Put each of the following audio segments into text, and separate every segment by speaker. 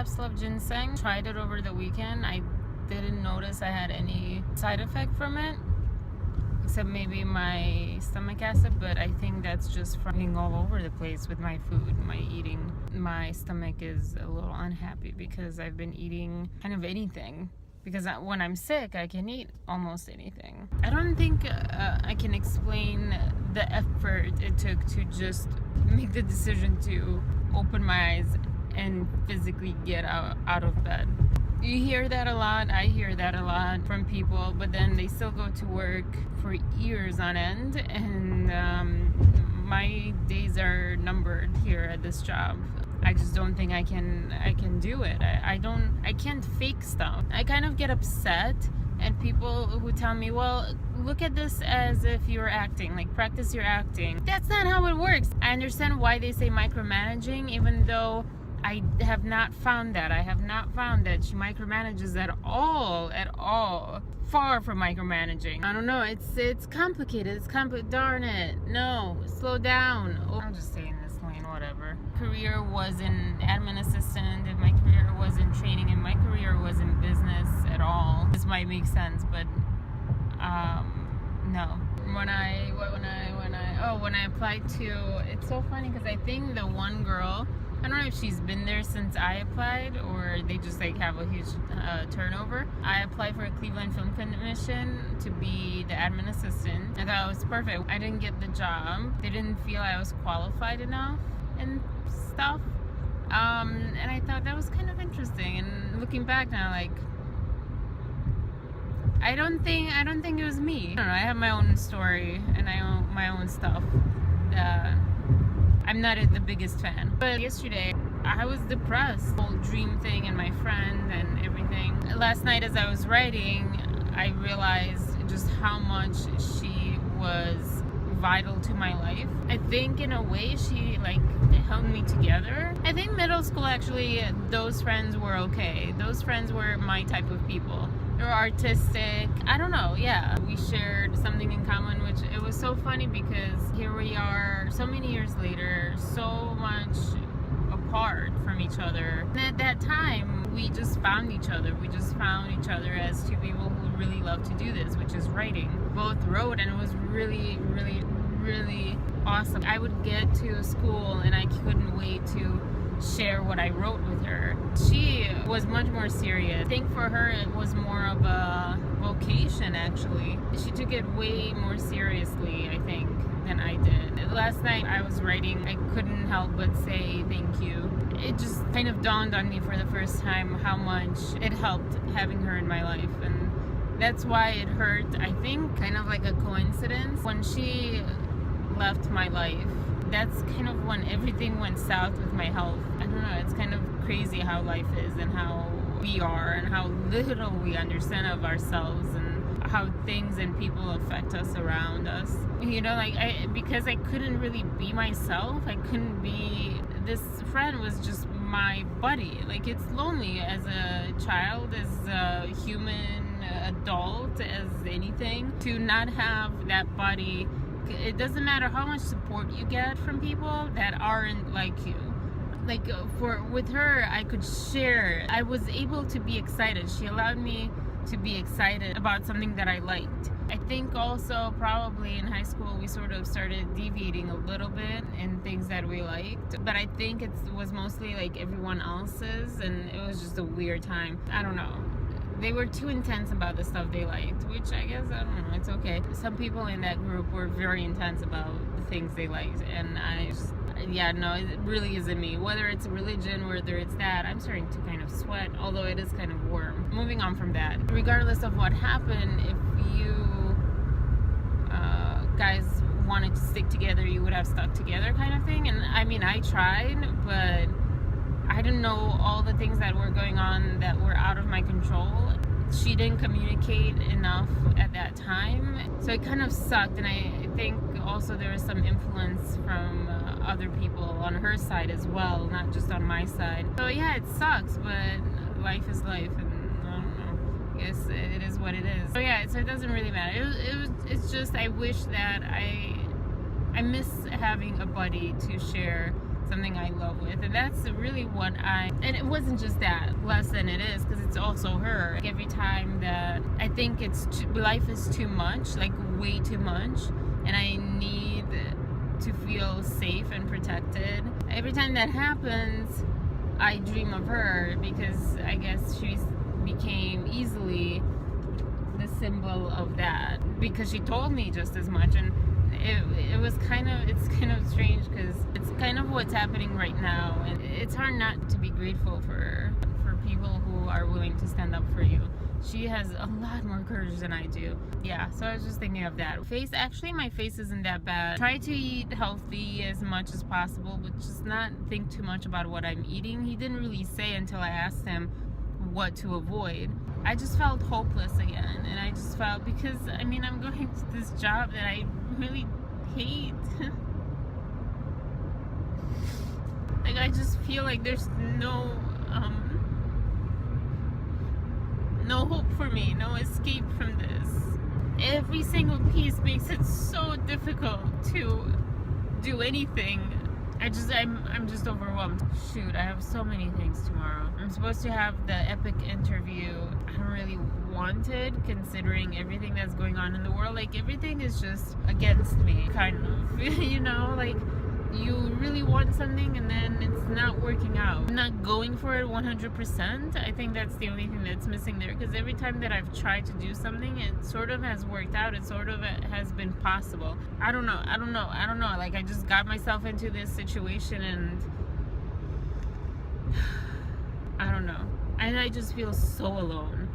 Speaker 1: capsule of ginseng. Tried it over the weekend. I didn't notice I had any side effect from it, except maybe my stomach acid, but I think that's just from being all over the place with my food, my eating. My stomach is a little unhappy because I've been eating kind of anything. Because when I'm sick, I can eat almost anything. I don't think I can explain the effort it took to just make the decision to open my eyes and physically get out of bed. You hear that a lot. I hear that a lot from people, but then they still go to work for years on end, and my days are numbered here at this job. I just don't think I can do it. I can't fake stuff. I kind of get upset at people who tell me, well, look at this as if you're acting, like practice your acting. That's not how it works. I understand why they say micromanaging, even though I have not found that. I have not found that she micromanages at all. Far from micromanaging. I don't know. It's complicated. Darn it. No, slow down. Oh, I'll just stay in this lane. Whatever. Career was in admin assistant. If my career was in training, and my career was in business at all, this might make sense. But no. When I applied to, it's so funny because I think the one girl, I don't know if she's been there since I applied or they just like have a huge turnover. I applied for a Cleveland Film Commission to be the admin assistant. I thought it was perfect. I didn't get the job. They didn't feel I was qualified enough and stuff. And I thought that was kind of interesting. And looking back now, like, I don't think it was me. I don't know. I have my own story and I own my own stuff. I'm not the biggest fan. But yesterday, I was depressed. The whole dream thing and my friend and everything. Last night as I was writing, I realized just how much she was vital to my life. I think in a way she like held me together. I think middle school actually, those friends were okay. Those friends were my type of people. They were artistic. I don't know, yeah. We shared something in common, which it was so funny because here we are so many years later, so much apart from each other. And at that time, we just found each other. We just found each other as two people who really love to do this, which is writing. Both wrote, and it was really, really, really awesome. I would get to school and I couldn't wait to share what I wrote with her. She was much more serious. I think for her it was more of a vocation actually. She took it way more seriously, I think, than I did. Last night I was writing, I couldn't help but say thank you. It just kind of dawned on me for the first time how much it helped having her in my life, and that's why it hurt. I think kind of like a coincidence. When she left my life, that's kind of when everything went south with my health. I don't know, it's kind of crazy how life is and how we are and how little we understand of ourselves and how things and people affect us around us. You know, like because I couldn't really be myself. I couldn't be, this friend was just my buddy. Like, it's lonely as a child, as a human adult, as anything, to not have that buddy. It doesn't matter how much support you get from people that aren't like you. Like with her, I could share. I was able to be excited. She allowed me to be excited about something that I liked. I think also probably in high school we sort of started deviating a little bit in things that we liked. But I think it was mostly like everyone else's, and it was just a weird time. I don't know. They were too intense about the stuff they liked, which I guess, I don't know, it's okay. Some people in that group were very intense about the things they liked, and I just, yeah, no, it really isn't me. Whether it's religion, whether it's that, I'm starting to kind of sweat, although it is kind of warm. Moving on from that, regardless of what happened, if you guys wanted to stick together, you would have stuck together kind of thing. And I mean, I tried, but I didn't know all the things that were going on that were out of my control. She didn't communicate enough at that time, so it kind of sucked. And I think also there was some influence from other people on her side as well, not just on my side. So yeah, it sucks, but life is life, and I don't know, I guess it is what it is. So yeah, so it doesn't really matter. It's just I wish that I miss having a buddy to share something I love with. And that's really what and it wasn't just that, less than it is, because it's also her. Like every time that I think life is too much, like way too much, and I need to feel safe and protected. Every time that happens, I dream of her, because I guess she became easily the symbol of that, because she told me just as much. And it's kind of strange, because it's kind of what's happening right now, and it's hard not to be grateful for people who are willing to stand up for you. She has a lot more courage than I do. Yeah, so I was just thinking of that. Actually my face isn't that bad. Try to eat healthy as much as possible, but just not think too much about what I'm eating. He didn't really say until I asked him what to avoid. I just felt hopeless again, and I just felt, because I mean, I'm going to this job that I really hate. Like, I just feel like there's no hope for me, no escape from this. Every single piece makes it so difficult to do anything. I'm just overwhelmed. Shoot, I have so many things tomorrow. I'm supposed to have the epic interview I don't really wanted, considering everything that's going on in the world. Like, everything is just against me, kind of. You know, like, you really want something and then it's not working out. I'm not going for it 100%. I think that's the only thing that's missing there, because every time that I've tried to do something, it sort of has worked out. It sort of has been possible. I don't know. Like, I just got myself into this situation, and I don't know. And I just feel so alone.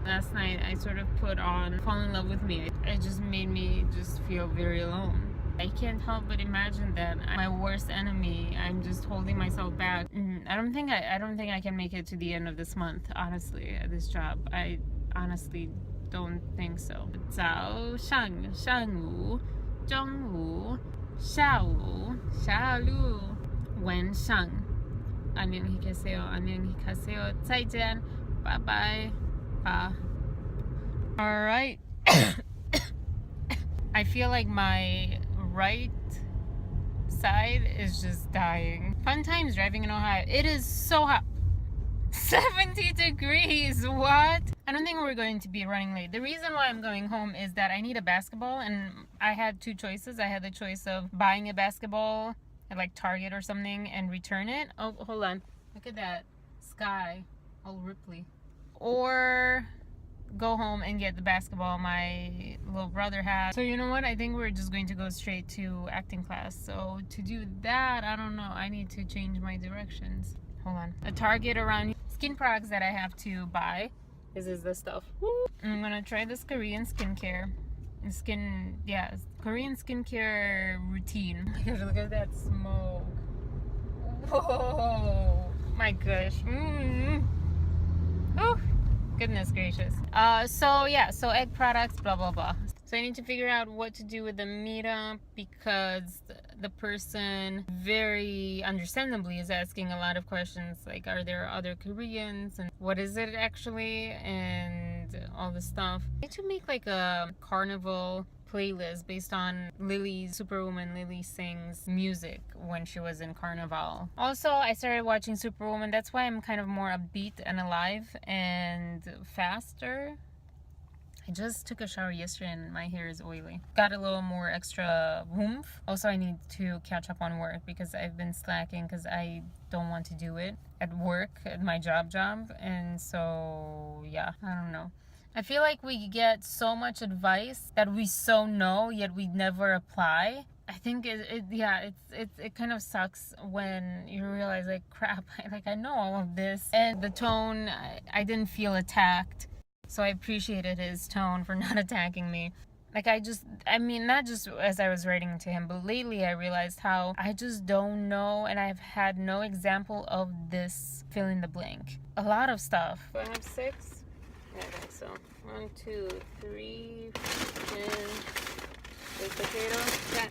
Speaker 1: Last night I sort of put on Fall in Love with Me. It just made me just feel very alone. I can't help but imagine that I'm my worst enemy. I'm just holding myself back. I don't think I can make it to the end of this month, honestly, at this job. I honestly don't think so. 早上上午中午下午下午晚上 안녕히계세요 안녕히가세요 再见 bye bye all right. I feel like my right side is just dying. Fun times driving in Ohio. It is so hot. 70 degrees. What? I don't think we're going to be running late. The reason why I'm going home is that I need a basketball, and I had two choices. I had the choice of buying a basketball at like Target or something and return it. Oh, hold on. Look at that sky. All Ripley. Or go home and get the basketball my little brother had. So you know what? I think we're just going to go straight to acting class. So to do that, I don't know. I need to change my directions. Hold on. A Target around here. Skin products that I have to buy. This is the stuff. I'm gonna try this Korean skincare. Korean skincare routine. Oh my gosh, look at that smoke. Whoa, my gosh. Oh, goodness gracious. So egg products, blah blah blah. So I need to figure out what to do with the meetup, because the person very understandably is asking a lot of questions, like, are there other Koreans, and what is it actually, and all this stuff. I need to make like a carnival playlist based on Superwoman Lily Singh's music when she was in Carnival. Also, I started watching Superwoman. That's why I'm kind of more upbeat and alive and faster. I just took a shower yesterday and my hair is oily. Got a little more extra oomph. Also, I need to catch up on work because I've been slacking because I don't want to do it at work, at my job. And so, yeah, I don't know. I feel like we get so much advice that we so know, yet we never apply. I think it kind of sucks when you realize, like, crap, I know all of this. And the tone, I didn't feel attacked. So I appreciated his tone for not attacking me. Like, not just as I was writing to him, but lately I realized how I just don't know, and I've had no example of this fill in the blank. A lot of stuff. Do I have 6? Yeah, I think so. 1, 2, 3, 10. Baked potato. Yeah.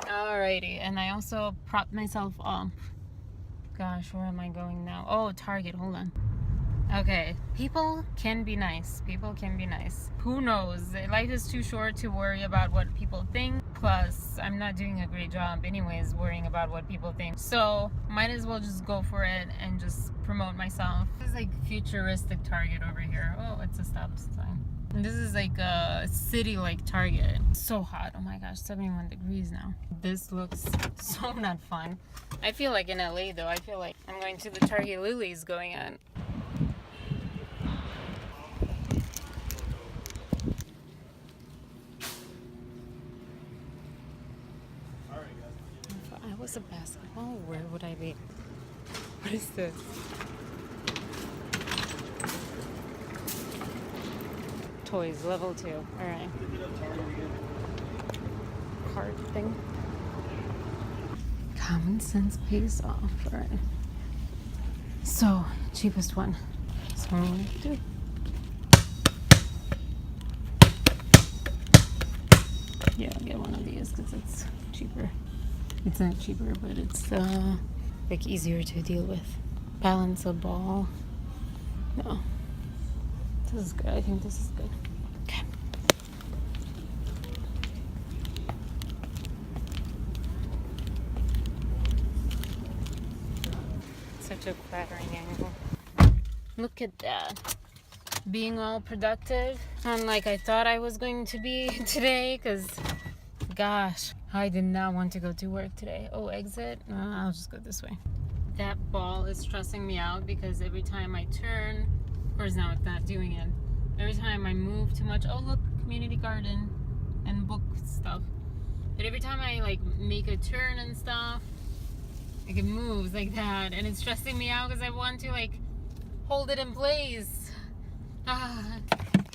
Speaker 1: Alrighty, and I also propped myself up. Gosh, where am I going now? Oh, Target, hold on. Okay, people can be nice. Who knows? Life is too short to worry about what people think. Plus, I'm not doing a great job anyways worrying about what people think. So, might as well just go for it and just promote myself. This is like futuristic Target over here. Oh, it's a stop sign. And this is like a city-like Target. So hot. Oh my gosh, 71 degrees now. This looks so not fun. I feel like in LA though. I feel like I'm going to the Target Lily's going on. If I was a basketball, where would I be? What is this? Toys, level 2. Alright. Card thing. Common sense pays off. Alright. So, cheapest one. So, what I'm gonna do. Yeah, I'll get one of these because it's cheaper. It's not cheaper, but it's like easier to deal with. Balance a ball. No. This is good. I think this is good. Okay. Such a clattering angle. Look at that. Being all productive, unlike I thought I was going to be today, because gosh, I did not want to go to work today. Oh, exit? I'll just go this way. That ball is stressing me out because every time I turn, of course now it's not doing it. Every time I move too much, oh look, community garden and book stuff. But every time I like make a turn and stuff, like it moves like that, and it's stressing me out because I want to like hold it in place.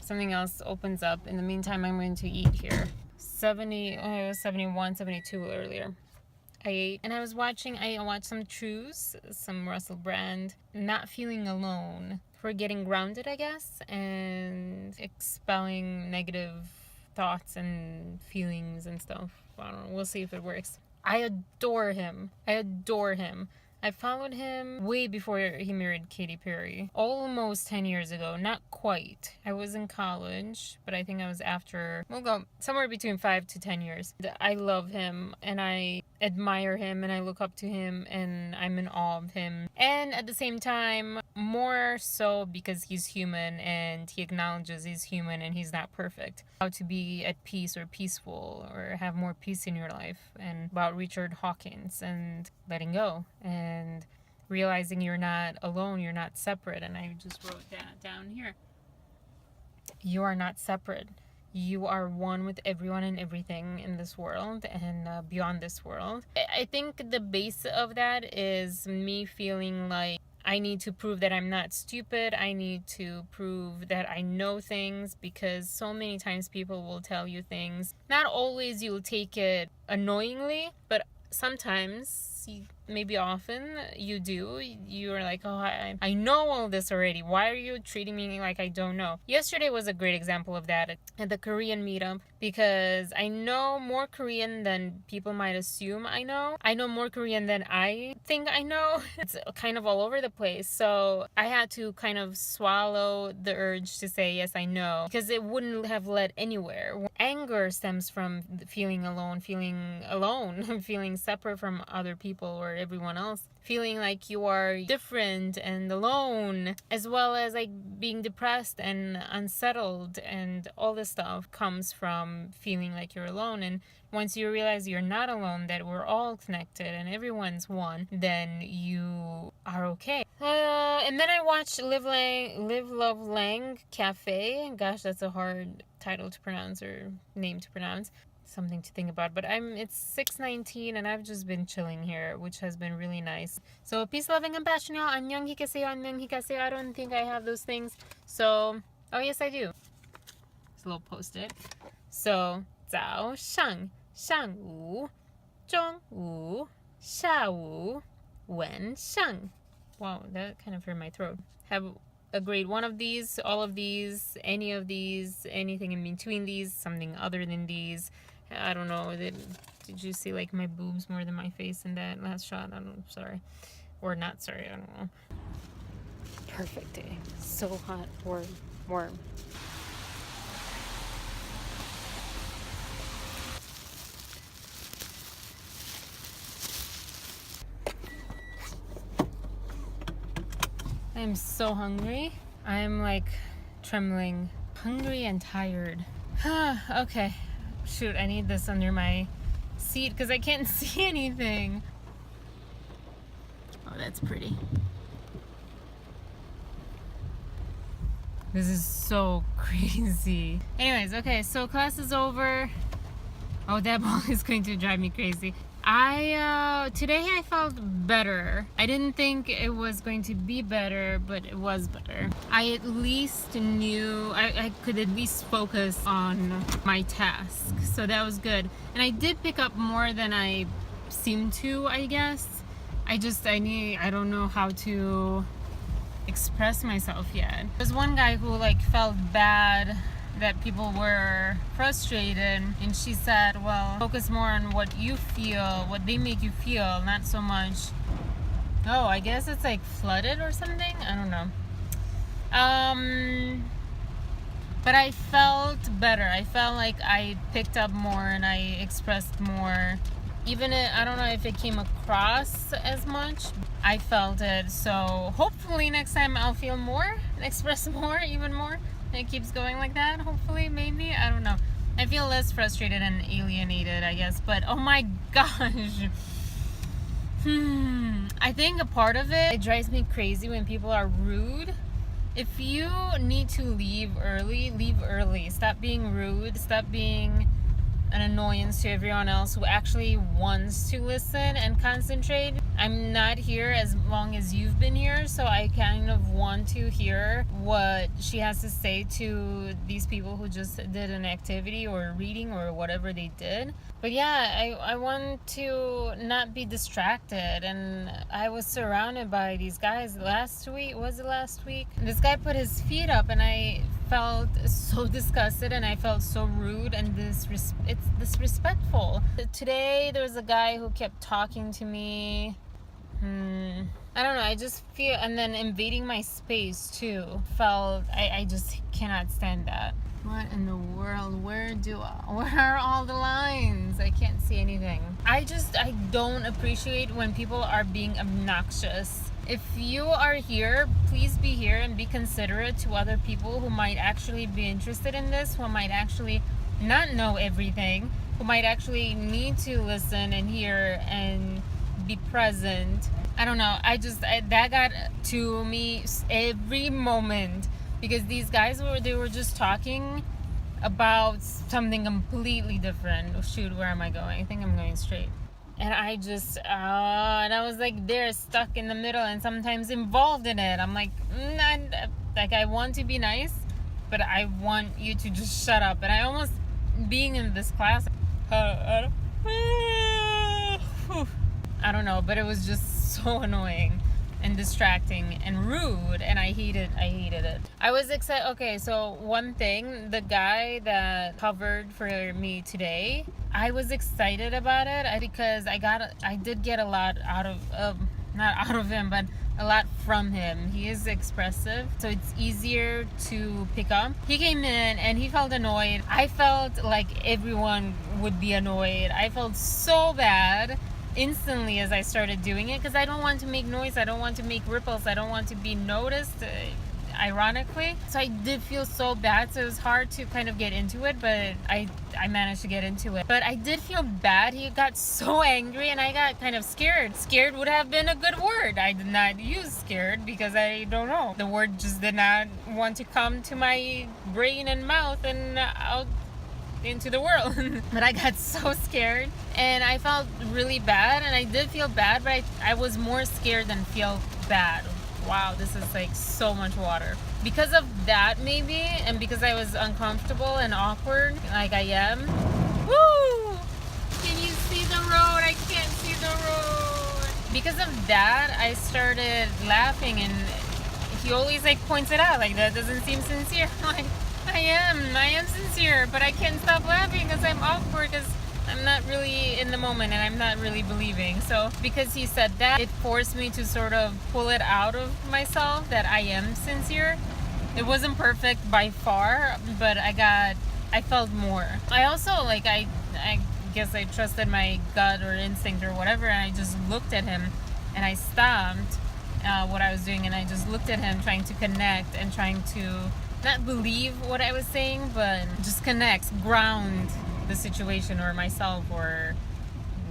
Speaker 1: Something else opens up. In the meantime, I'm going to eat here. 70, oh, it was 71, 72 earlier. I ate, and I watched some Trues, some Russell Brand. Not feeling alone. For getting grounded, I guess, and expelling negative thoughts and feelings and stuff. I don't know. We'll see if it works. I adore him. I followed him way before he married Katy Perry. Almost 10 years ago. Not quite. I was in college, but I think I was after, we'll go somewhere between 5 to 10 years. I love him, and I admire him, and I look up to him, and I'm in awe of him. And at the same time, more so because he's human, and he acknowledges he's human, and he's not perfect. How to be at peace or peaceful, or have more peace in your life, and about Richard Hawkins, and letting go, and realizing you're not alone, you're not separate. And I just wrote that down here. You are not separate. You are one with everyone and everything in this world and beyond this world. I think the base of that is me feeling like I need to prove that I'm not stupid. I need to prove that I know things, because so many times people will tell you things. Not always you'll take it annoyingly, but sometimes, maybe often, you do. You're like, oh, I know all this already. Why are you treating me like I don't know? Yesterday was a great example of that at the Korean meetup, because I know more Korean than people might assume I know. I know more Korean than I think I know. It's kind of all over the place. So I had to kind of swallow the urge to say, yes, I know, because it wouldn't have led anywhere. Anger stems from feeling alone, feeling separate from other people or everyone else, feeling like you are different and alone, as well as like being depressed and unsettled, and all this stuff comes from feeling like you're alone. And once you realize you're not alone, that we're all connected and everyone's one, then you are okay. And then I watched Live Love Lang Cafe. Gosh, that's a hard title to pronounce, or name to pronounce. Something to think about. But it's 6:19 and I've just been chilling here, which has been really nice. So peace, love, and compassion, y'all. 안녕히 계세요. 안녕히 가세요. I don't think I have those things. So, oh yes, I do. It's a little post-it. So, 早上上午中午下午晚上. Wow, that kind of hurt my throat. Have a great one of these, all of these, any of these, anything in between these, something other than these. I don't know. Did you see like my boobs more than my face in that last shot? I don't know. Sorry. Or not sorry. I don't know. Perfect day. So hot. Warm. I'm so hungry. I'm like trembling, hungry and tired. Okay, shoot, I need this under my seat because I can't see anything. Oh, that's pretty. This is so crazy. Anyways, okay, so class is over. Oh, that ball is going to drive me crazy. Today I felt better. I didn't think it was going to be better, but it was better. I at least knew, I could at least focus on my task. So that was good. And I did pick up more than I seemed to, I guess. I don't know how to express myself yet. There's one guy who like felt bad that people were frustrated, and she said, well, focus more on what you feel, what they make you feel, not so much. Oh, I guess it's like flooded or something, I don't know. But I felt better. I felt like I picked up more and I expressed more. I don't know if it came across as much. I felt it. So hopefully next time I'll feel more and express more, even more. And it keeps going like that. Hopefully, maybe. I don't know. I feel less frustrated and alienated, I guess. But oh my gosh. I think a part of it drives me crazy when people are rude. If you need to leave early, leave early. Stop being rude. Stop being an annoyance to everyone else who actually wants to listen and concentrate. I'm not here as long as you've been here, so I kind of want to hear what she has to say to these people who just did an activity or reading or whatever they did. But yeah, I want to not be distracted, and I was surrounded by these guys last week. Was it last week? This guy put his feet up and I felt so disgusted and I felt so rude and it's disrespectful. Today there was a guy who kept talking to me. I don't know, I just feel, and then invading my space too. I just cannot stand that. What in the world? Where are all the lines? I can't see anything. I don't appreciate when people are being obnoxious. If you are here, please be here and be considerate to other people who might actually be interested in this, who might actually not know everything, who might actually need to listen and hear and be present. I don't know. That got to me every moment. Because these guys were just talking about something completely different. Oh, shoot, where am I going? I think I'm going straight. And I was like there, stuck in the middle and sometimes involved in it. I'm like, I want to be nice, but I want you to just shut up. And I almost, being in this class, I don't know, but it was just so annoying and distracting and rude, and I hated it. I was excited. Okay, so one thing, the guy that covered for me today, I was excited about it because I did get a lot out of not out of him, but a lot from him. He is expressive, so it's easier to pick up. He came in and he felt annoyed. I felt like everyone would be annoyed. I felt so bad instantly as I started doing it because I don't want to make noise, I don't want to make ripples, I don't want to be noticed, ironically. So I did feel so bad, so it was hard to kind of get into it, but I managed to get into it. But I did feel bad. He got so angry and I got kind of scared. Scared would have been a good word. I did not use scared because I don't know. The word just did not want to come to my brain and mouth and out into the world. But I got so scared and I felt really bad, and I did feel bad, but I was more scared than feel bad. Wow, this is like so much water. Because of that maybe, and because I was uncomfortable and awkward like I am. Woo! Can you see the road? I can't see the road. Because of that, I started laughing, and he always like points it out like that doesn't seem sincere. Like, I am sincere, but I can't stop laughing because I'm awkward, because I'm not really in the moment and I'm not really believing. So because he said that, it forced me to sort of pull it out of myself that I am sincere. It wasn't perfect by far, but I felt more. I also I guess I trusted my gut or instinct or whatever, and I just looked at him and I stopped what I was doing, and I just looked at him trying to connect and trying to not believe what I was saying, but just connect, ground the situation or myself or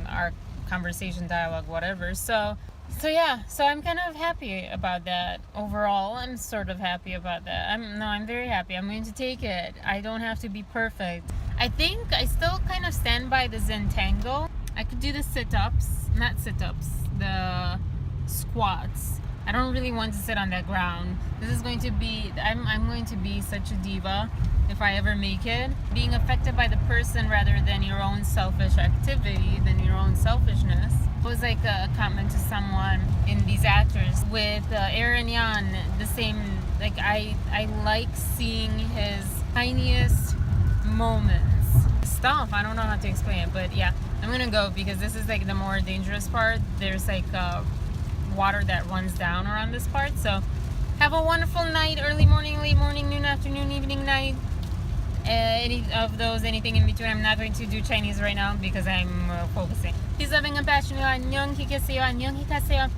Speaker 1: our conversation, dialogue, whatever. So yeah, so I'm kind of happy about that. Overall, I'm sort of happy about that. I'm very happy. I'm going to take it. I don't have to be perfect. I think I still kind of stand by the Zentangle. I could do the the squats. I don't really want to sit on that ground. This is going to be, I'm going to be such a diva if I ever make it. Being affected by the person rather than your own selfish activity, than your own selfishness. It was like a comment to someone in these actors with Aaron Yan, the same, like I like seeing his tiniest moments. Stuff, I don't know how to explain it, but yeah, I'm gonna go because this is like the more dangerous part. There's like water that runs down around this part. So have a wonderful night, early morning, late morning, noon, afternoon, evening, night, any of those, anything in between. I'm not going to do Chinese right now because I'm focusing. Peace, loving, and passion. 안녕, 히케세요. 안녕, 히카세요.